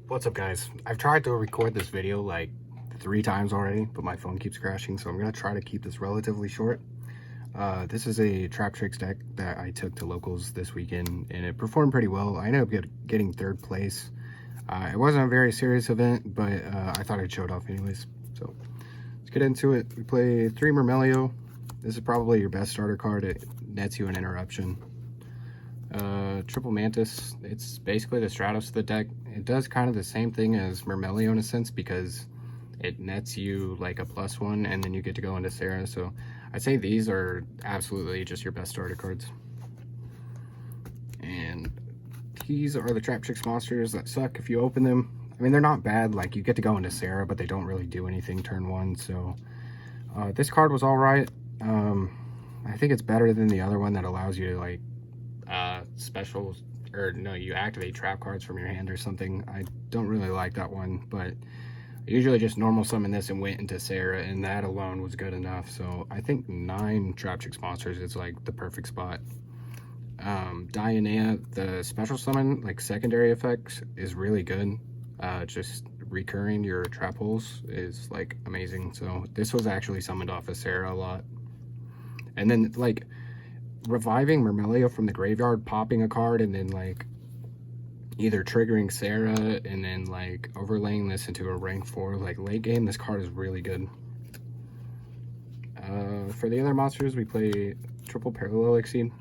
What's up, guys? I've tried to record this video like 3 times already, but my phone keeps crashing, so I'm gonna try to keep this relatively short. This is a Traptrix deck that I took to locals this weekend, and it performed pretty well. I ended up getting 3rd place. It wasn't a very serious event, but I thought I'd show it off anyways. So let's get into it. We play 3 Myrmelio. This is probably your best starter card. It nets you an interruption. Triple Mantis, it's basically the Stratos of the deck. It does kind of the same thing as Myrmelio in a sense, because it nets you like a +1 and then you get to go into Sarah. So I'd say these are absolutely just your best starter cards. And these are the Traptrix monsters that suck if you open them. I mean, they're not bad, like you get to go into Sarah, but they don't really do anything turn 1. So this card was all right. I think it's better than the other one that allows you to like specials, or no, you activate trap cards from your hand or something. I don't really like that one, but I usually just normal summon this and went into Sarah, and that alone was good enough. So I think 9 Traptrix monsters is like the perfect spot. Dianea, the special summon, like secondary effects, is really good. Just recurring your trap holes is like amazing. So this was actually summoned off of Sarah a lot. And then like reviving Myrmelio from the graveyard, popping a card, and then like either triggering Sarah and then like overlaying this into a rank 4, like late game, this card is really good. For the other monsters, we play triple Parallel Exceed.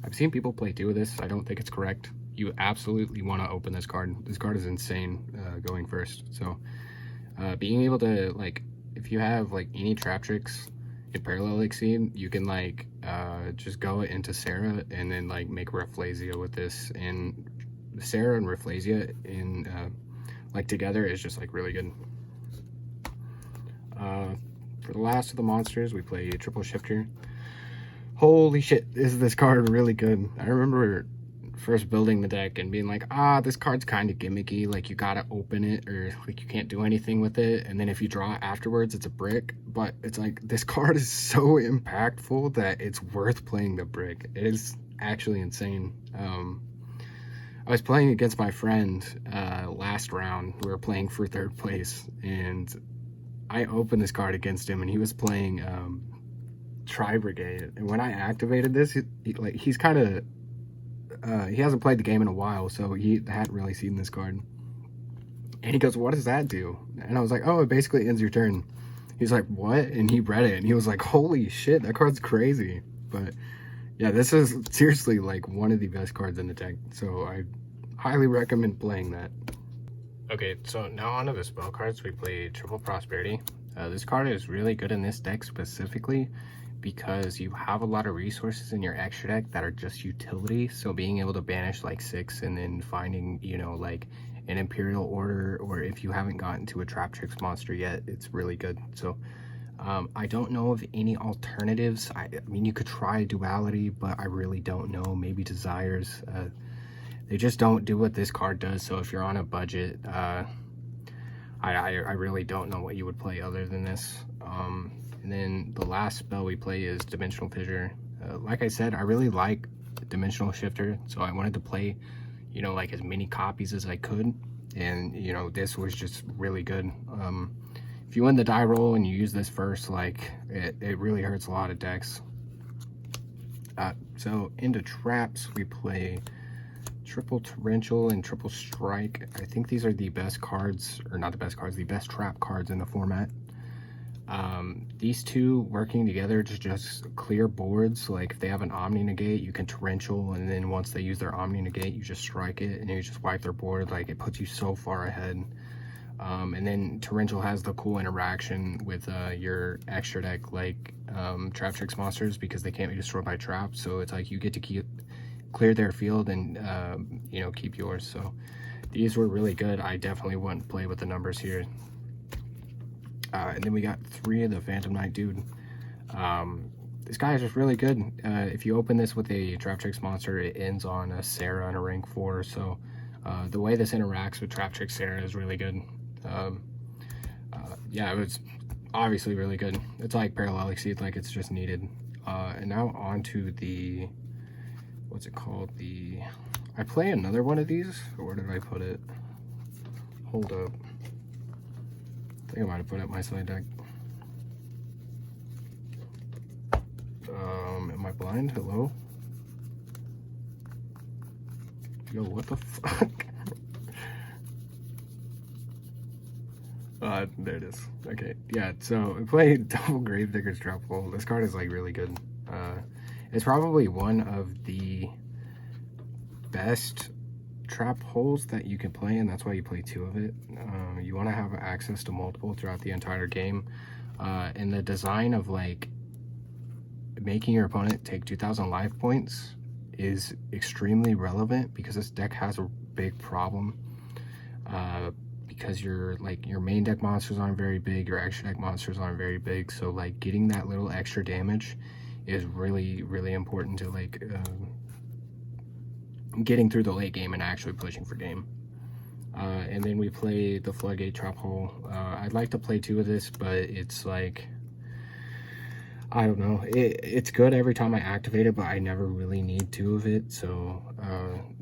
I've seen people play 2 of this. I don't think it's correct. You absolutely want to open this card. This card is insane going first. So being able to, like, if you have like any Traptrix in Parallel Exceed, you can like just go into Sarah and then like make Rafflesia with this, and Sarah and Rafflesia in like together is just like really good. For the last of the monsters, we play Triple Shifter. Holy shit, is this card really good. I remember first building the deck and being like, this card's kind of gimmicky, like you gotta open it or like you can't do anything with it, and then if you draw it afterwards it's a brick. But it's like this card is so impactful that it's worth playing the brick. It is actually insane. I was playing against my friend last round. We were playing for 3rd place, and I opened this card against him, and he was playing Tri-Brigade, and when I activated this, he's kind of he hasn't played the game in a while, so he hadn't really seen this card. And he goes, "What does that do?" And I was like, "Oh, it basically ends your turn." He's like, "What?" And he read it, and he was like, "Holy shit, that card's crazy." But yeah, this is seriously like one of the best cards in the deck, so I highly recommend playing that. Okay, so now onto the spell cards. We play Triple Prosperity. This card is really good in this deck specifically because you have a lot of resources in your extra deck that are just utility. So being able to banish like 6 and then finding, you know, like an Imperial Order, or if you haven't gotten to a Traptrix monster yet, it's really good. So I don't know of any alternatives. I mean, you could try Duality, but I really don't know. Maybe Desires. They just don't do what this card does. So if you're on a budget, I really don't know what you would play other than this. And then the last spell we play is Dimensional Fissure. Like I said, I really like Dimensional Shifter, so I wanted to play, you know, like as many copies as I could. And, you know, this was just really good. If you win the die roll and you use this first, like, it really hurts a lot of decks. So into traps, we play Triple Torrential and Triple Strike. I think these are the best cards, or not the best cards, the best trap cards in the format. These 2 working together to just clear boards. Like if they have an Omni Negate, you can Torrential, and then once they use their Omni Negate, you just strike it and you just wipe their board. Like it puts you so far ahead. And then Torrential has the cool interaction with your extra deck, like Traptrix monsters, because they can't be destroyed by traps. So it's like you get to clear their field and you know, keep yours. So these were really good. I definitely wouldn't play with the numbers here. And then we got 3 of the Phantom Knight dude. This guy is just really good. If you open this with a Traptrix monster, it ends on a Sarah and a rank 4. So the way this interacts with Traptrix Sarah is really good. Yeah, it was obviously really good. It's like Parallel Exceed, like it's just needed. And now on to the, what's it called? I play another one of these, or where did I put it? Hold up. I think I might have put up my side deck. Am I blind? Hello? Yo, what the fuck? There it is. Okay, yeah, so I played Double Gravedigger's Trap Hole. This card is like really good. It's probably one of the best trap holes that you can play, and that's why you play 2 of it. You want to have access to multiple throughout the entire game. And the design of like making your opponent take 2,000 life points is extremely relevant because this deck has a big problem. Because your main deck monsters aren't very big, your extra deck monsters aren't very big, so like getting that little extra damage is really, really important to like getting through the late game and actually pushing for game. And then we play the Floodgate Trap Hole. I'd like to play 2 of this, but it's like, I don't know, it's good every time I activate it, but I never really need 2 of it. So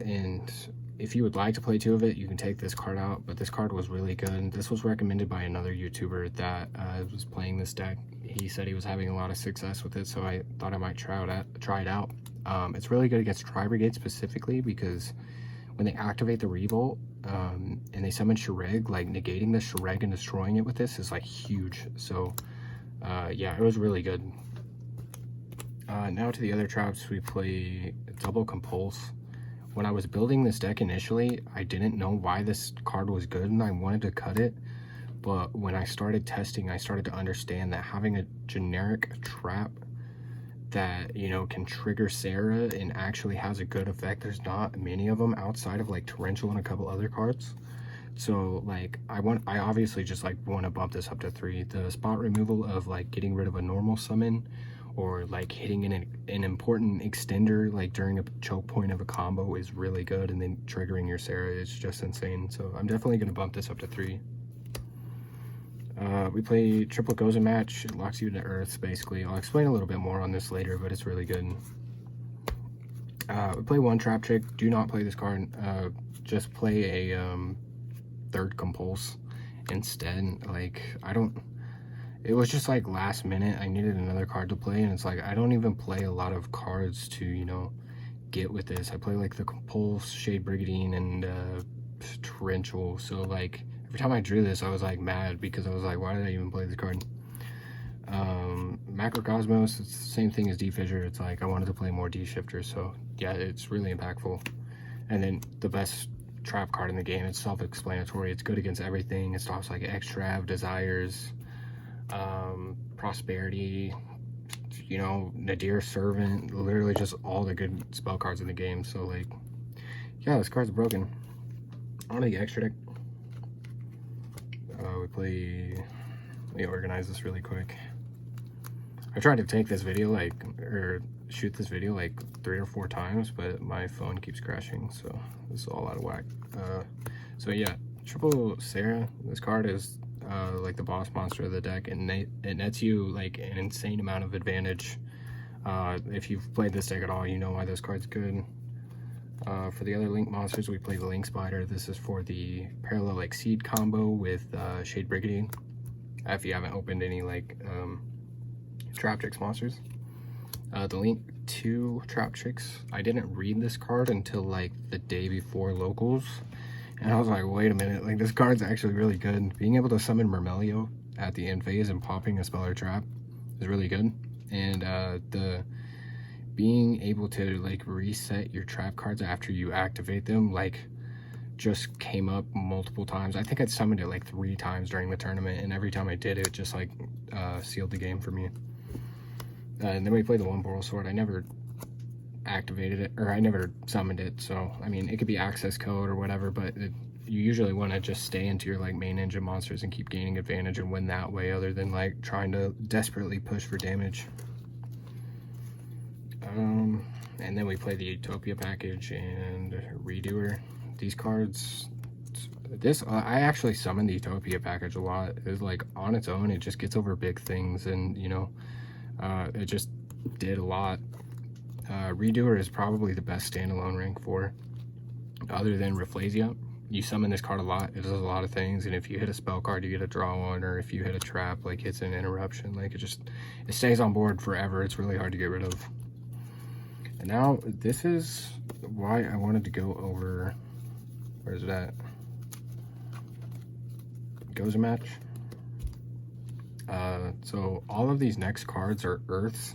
and if you would like to play 2 of it, you can take this card out, but this card was really good. This was recommended by another YouTuber that was playing this deck. He said he was having a lot of success with it, so I thought I might try it out. It's really good against Tri-Brigade specifically because when they activate the Revolt and they summon Shureg, like negating the Shureg and destroying it with this is like huge. So yeah, it was really good. Now to the other traps, we play Double Compulse. When I was building this deck initially, I didn't know why this card was good and I wanted to cut it. But when I started testing, I started to understand that having a generic trap that, you know, can trigger Sarah and actually has a good effect, there's not many of them outside of like Torrential and a couple other cards. So like I obviously just like want to bump this up to 3. The spot removal of like getting rid of a normal summon or like hitting an important extender like during a choke point of a combo is really good, and then triggering your Sarah is just insane. So I'm definitely going to bump this up to 3. We play Triple Goza Match. It locks you to Earths basically. I'll explain a little bit more on this later, but it's really good. We play 1 Traptrix. Do not play this card. Just play a 3rd Compulse instead. Like it was just like last minute, I needed another card to play, and it's like I don't even play a lot of cards to, you know, get with this. I play like the Compulse, Shade Brigandine, and Torrential. So like every time I drew this, I was like mad because I was like, why did I even play this card? Macrocosmos, it's the same thing as D-Fissure. It's like I wanted to play more D-Shifters, so yeah, it's really impactful. And then the best trap card in the game, it's self-explanatory. It's good against everything. It stops like Extrav, Desires, Prosperity, you know, Nadir Servant, literally just all the good spell cards in the game. So like, yeah, this card's broken. On to the extra deck. Let me organize this really quick. I tried to take this video or shoot this video like 3 or 4 times, but my phone keeps crashing, so this is all out of whack. So yeah, Triple Sarah, this card is like the boss monster of the deck, and it nets you like an insane amount of advantage. If you've played this deck at all, you know why this card's good. For the other Link monsters, we play the Link Spider. This is for the Parallel Exceed combo with Shade Brigandine. If you haven't opened any like Traptrix monsters. The Link 2 Traptrix, I didn't read this card until like the day before locals, and I was like, wait a minute, like this card's actually really good. Being able to summon Mermelio at the end phase and popping a spell or trap is really good. And the being able to like reset your trap cards after you activate them like just came up multiple times. I think I summoned it like 3 times during the tournament, and every time I did it just like sealed the game for me. And then we played the One Boral Sword. I never activated it, or I never summoned it, so I mean it could be access code or whatever, but you usually want to just stay into your like main engine monsters and keep gaining advantage and win that way, other than like trying to desperately push for damage. And then we play the Utopia package and Redoer. These cards, I actually summoned the Utopia package a lot. It's like on its own, it just gets over big things, and you know, it just did a lot. Redoer is probably the best standalone rank 4, other than Rafflesia. you summon this card a lot. It does a lot of things, and if you hit a spell card, you get to draw one, or if you hit a trap, like it's an interruption, like it stays on board forever. It's really hard to get rid of. And now this is why I wanted to go over, where's it at? Goes a match. So all of these next cards are Earths,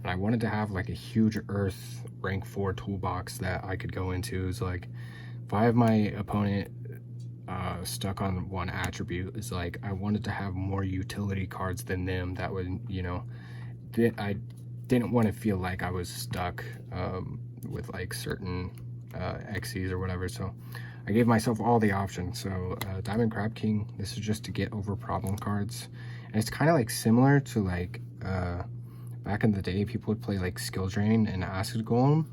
and I wanted to have like a huge Earth rank 4 toolbox that I could go into. Is like, if I have my opponent stuck on one attribute, is like I wanted to have more utility cards than them that would, you know, I didn't want to feel like I was stuck with like certain Xyz or whatever. So I gave myself all the options. So Diamond Crab King, this is just to get over problem cards. And it's kind of like similar to like back in the day, people would play like Skill Drain and Acid Golem.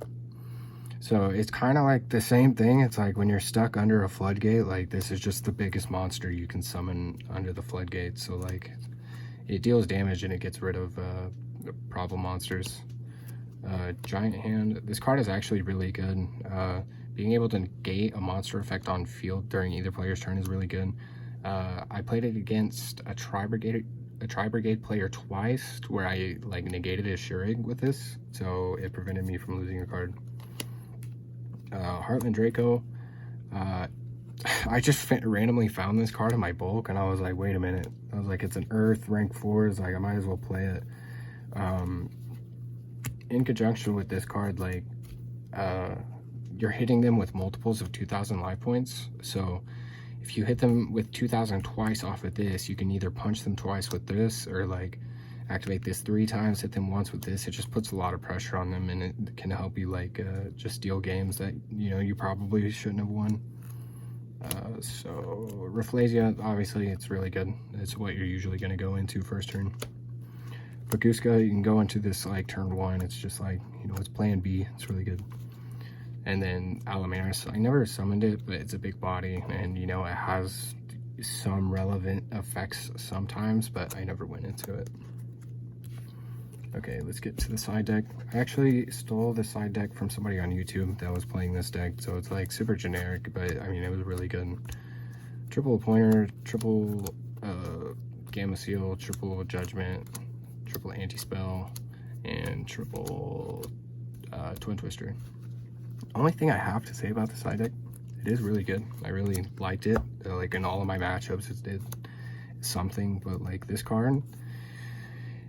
So it's kind of like the same thing. It's like when you're stuck under a floodgate, like this is just the biggest monster you can summon under the floodgate. So like it deals damage and it gets rid of problem monsters. Giant Hand, this card is actually really good. Being able to negate a monster effect on field during either player's turn is really good. I played it against a Tri-Brigade player twice, where I like negated his Shurig with this, so it prevented me from losing a card. Heartland Draco, I just randomly found this card in my bulk, and I was like, wait a minute. I was like, it's an Earth rank 4, it's like I might as well play it. In conjunction with this card, like you're hitting them with multiples of 2,000 life points. So if you hit them with 2,000 twice off of this, you can either punch them twice with this, or like activate this 3 times, hit them once with this. It just puts a lot of pressure on them, and it can help you like just steal games that, you know, you probably shouldn't have won. So Rafflesia, obviously it's really good. It's what you're usually going to go into first turn. Baguska, you can go into this like turn 1. It's just like, you know, it's plan B. It's really good. And then Alamaris, I never summoned it, but it's a big body, and you know, it has some relevant effects sometimes, but I never went into it. Okay, let's get to the side deck. I actually stole the side deck from somebody on YouTube that was playing this deck, so it's like super generic, but I mean, it was really good. Triple Pointer, triple Gamma Seal, triple Judgment, triple Anti-Spell, and triple Twin Twister. Only thing I have to say about the side deck, it is really good. I really liked it. Like in all of my matchups, it did something, but like this card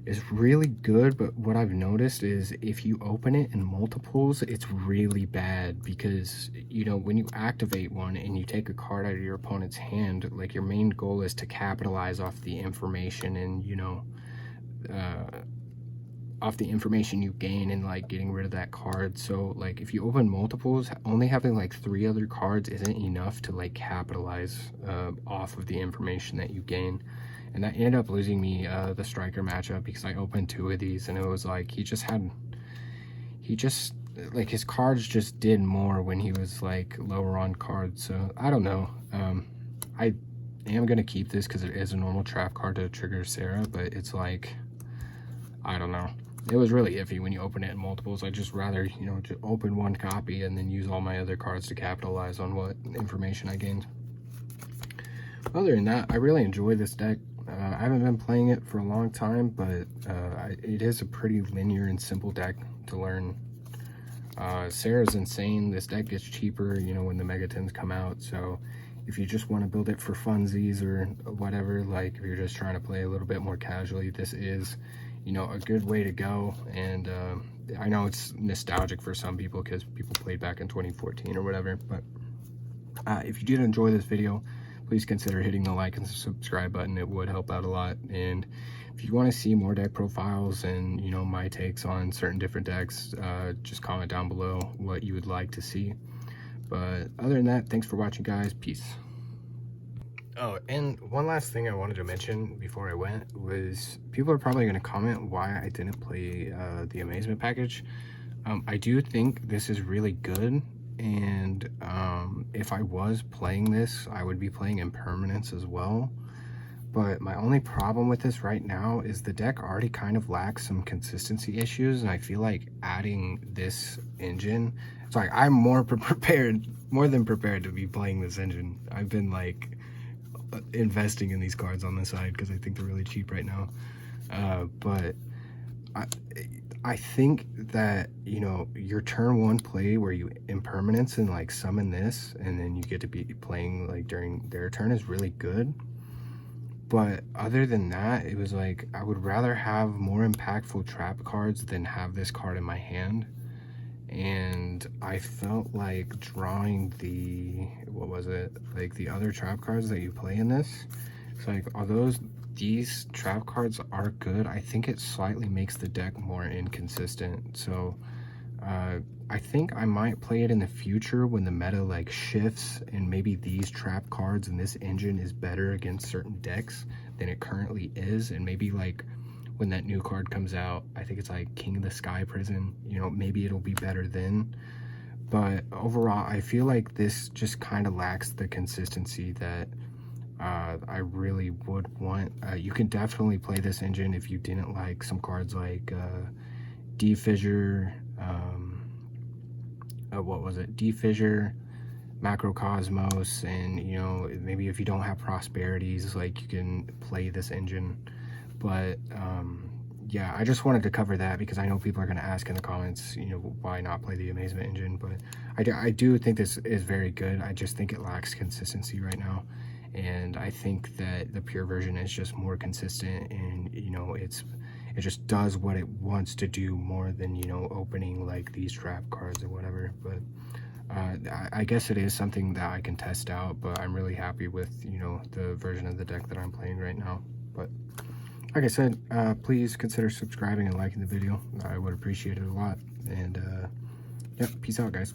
is really good. But what I've noticed is if you open it in multiples, it's really bad, because, you know, when you activate one and you take a card out of your opponent's hand, like your main goal is to capitalize off the information and, you know, off the information you gain and like getting rid of that card. So like if you open multiples, only having like 3 other cards isn't enough to like capitalize off of the information that you gain. And that ended up losing me the striker matchup, because I opened 2 of these, and it was like he just like his cards just did more when he was like lower on cards. So I don't know. I am gonna keep this because it is a normal trap card to trigger Sarah, but it's like, I don't know. It was really iffy when you open it in multiples. I'd just rather, you know, just open 1 copy and then use all my other cards to capitalize on what information I gained. Other than that, I really enjoy this deck. I haven't been playing it for a long time, but it is a pretty linear and simple deck to learn. Sarah's insane. This deck gets cheaper, you know, when the Megatons come out. So if you just want to build it for funsies or whatever, like if you're just trying to play a little bit more casually, this is, you know, a good way to go. And I know it's nostalgic for some people because people played back in 2014 or whatever, but if you did enjoy this video, please consider hitting the like and subscribe button. It would help out a lot. And if you want to see more deck profiles and, you know, my takes on certain different decks, just comment down below what you would like to see. But other than that, thanks for watching, guys. Peace. Oh, and one last thing I wanted to mention before I went was, people are probably going to comment why I didn't play the Amazement package. I do think this is really good, and if I was playing this, I would be playing Impermanence as well. But my only problem with this right now is the deck already kind of lacks some consistency issues, and I feel like adding this engine, it's like I'm more than prepared to be playing this engine. I've been like investing in these cards on the side because I think they're really cheap right now. But I think that, you know, your turn 1 play where you impermanence and like summon this, and then you get to be playing like during their turn is really good. But other than that, it was like I would rather have more impactful trap cards than have this card in my hand. And I felt like drawing the, what was it, like the other trap cards that you play in this. It's like, although these trap cards are good, I think it slightly makes the deck more inconsistent. So I think I might play it in the future when the meta like shifts, and maybe these trap cards and this engine is better against certain decks than it currently is. And maybe like when that new card comes out, I think it's like King of the Sky Prison, you know, maybe it'll be better then. But overall, I feel like this just kind of lacks the consistency that I really would want. You can definitely play this engine if you didn't like some cards like D-Fissure, what was it? D-Fissure, Macrocosmos, and, you know, maybe if you don't have Prosperities, like, you can play this engine. But yeah, I just wanted to cover that because I know people are going to ask in the comments, you know, why not play the Amazement engine. But I do think this is very good. I just think it lacks consistency right now, and I think that the pure version is just more consistent, and, you know, it just does what it wants to do more than, you know, opening like these trap cards or whatever. But I guess it is something that I can test out, but I'm really happy with, you know, the version of the deck that I'm playing right now. But like I said, please consider subscribing and liking the video. I would appreciate it a lot. And yeah, peace out, guys.